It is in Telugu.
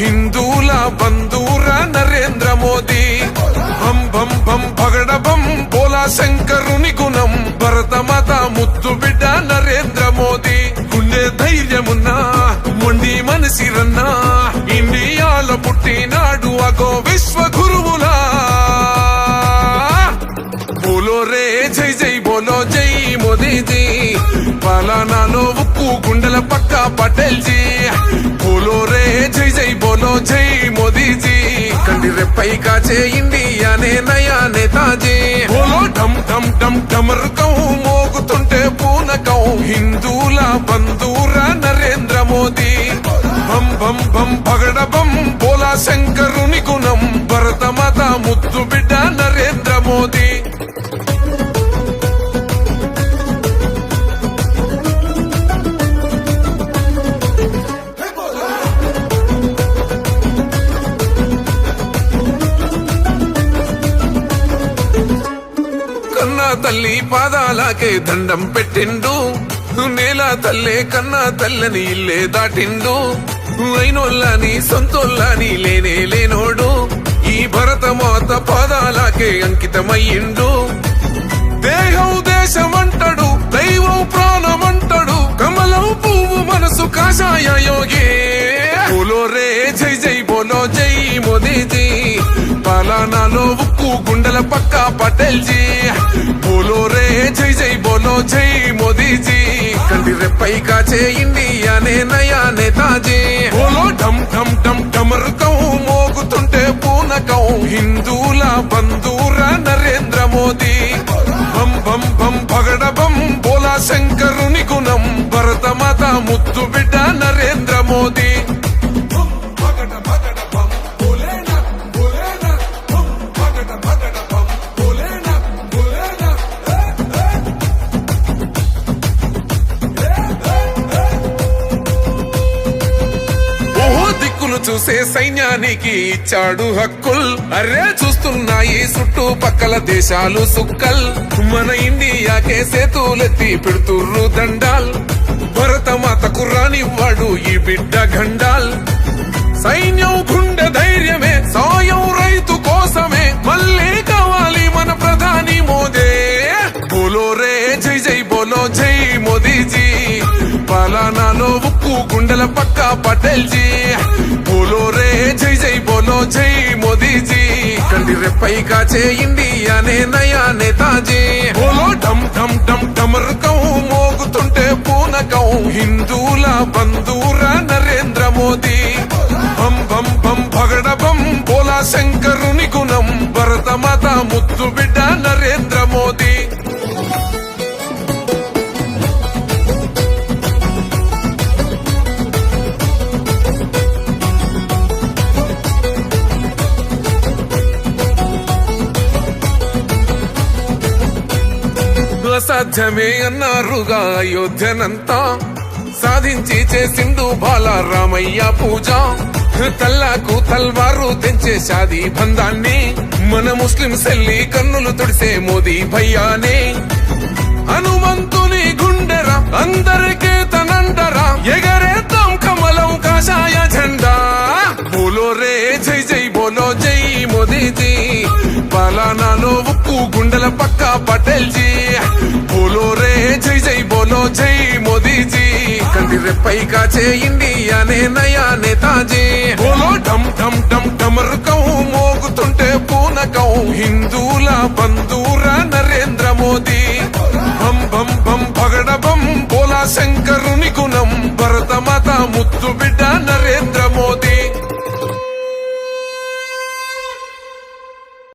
హిందూల బంధూర నరేంద్ర మోదీ బం బం బం పగడ బం బోలా శంకరుని గుణం భరతమాత ముద్దు బిడ్డ నరేంద్ర మోదీ గుండె ధైర్యమున్నా మొండి మనసిరన్నా ఇండియాలో పుట్టినాడు అగో విశ్వ గురువులా బోలో రే జై జై బోలో జై మోదీజీ పాలనాలో ఉక్కు గుండెల పక్క పటేల్ జీ బోలో రే జై జై బోలో జై మోదీజీ కండి రెప్పై కాచే ఇండియానే నయా నేతాజీ బోలో ఢమ్ ఢమ్ ఢమ్ ఢమరుకం మోగుతుంటే పూనకం హిందూల బంధూర నరేంద్ర మోదీ బం బం బం పగడ బం బోలా శంకరుని గుణం భరతమాత ముద్దు బిడ్డ నరేంద్ర మోదీ తల్లి పాదాలకే దండం పెట్టిండు నేల తల్లే కన్నా తల్లని ఇల్లే దాటిండు అయినోళ్ళని సొంతోళ్ళని లేనే లేనోడు ఈ భరతమాత పాదాలకే అంకితమయ్యిండు దేహం దేశమంటాడు దైవం ప్రాణమంటాడు కమలం పువ్వు మనసు కాషాయ యోగి బోలో రే జై జై బోలో జై మోదీజీ పాలనాలో ఉక్కు గుండెల పక్క పటేల్ జీ బోలో రే జై జై బోలో జై మోదీజీ కంటి రెప్పై కాచే ఇండియానే నయా నేతాజీ బోలో ఢమ్ ఢమ్ ఢమ్ ఢమరుకం మోగుతుంటే పూనకం హిందూల బంధూర నరేంద్ర మోదీ బం బం బం పగడ బం బోలా శంకరుని గుణం భరతమాత ముద్దు బిడ్డ నరేంద్ర మోదీ చూసే సైన్యానికి ఇచ్చాడు హక్కుల్ అరే చూస్తున్నాయి చుట్టుపక్కల దేశాలు సుక్కల్ మన ఇండియాకే సేతులెత్తి పెడుతుర్రు దండాల్ భరతమాతకు రానివ్వాడు ఈ బిడ్డ గండాల్ సైన్యం గుండె ధైర్యమే సాయం రైతు కోసమే మళ్ళీ కావాలి మన ప్రధాని మోదీ బోలో రే జై జై బోలో జై మోదీజీ పాలనాలో ఉక్కు గుండెల పక్క పటేల్ జీ బోలో రే జై జై బోలో జై మోదీజీ కంటి రెప్పై కాచే ఇండియానే నయా నేతాజీ బోలో ఢమ్ ఢమ్ ఢమ్ ఢమరుకం మోగుతుంటే పూనకం హిందూల బంధూర నరేంద్ర మోదీ బం బం బం పగడ బం బోలా శంకరుని గుణం భరతమాత ముద్దు బిడ్డ నరేంద్ర మోదీ అసాధ్యమే అన్నారుగా అయోధ్యనంతా సాధించి చేసిండు బాలరామయ్య పూజ తల్లాకు తల్వారు తెంచే షాదీ బంధాన్ని మన ముస్లిం సెల్లి కన్నులు తుడిసే మోదీ భయ్యానే హనుమంతుని గుండెరా అందరికీ తనండరా ఎగరేద్దాం కమలం కాషాయ జెండా బోలో రే జై జై బోలో జై మోదీజీ పాలనాలో ఉక్కు గుండెల పక్క పటేల్ జీ బోలో రే జై జై బోలో జై మోదీజీ కంటి రెప్పై కాచే ఇండియానే నయా నేతాజీ బోలో ఢమ్ ఢమ్ ఢమ్ ఢమరుకం మోగుతుంటే పూనకం హిందూల బంధూర నరేంద్ర మోదీ బం బం బం పగడ బం బోలా శంకరుని గుణం భరతమాత ముద్దు బిడ్డ నరేంద్ర మోదీ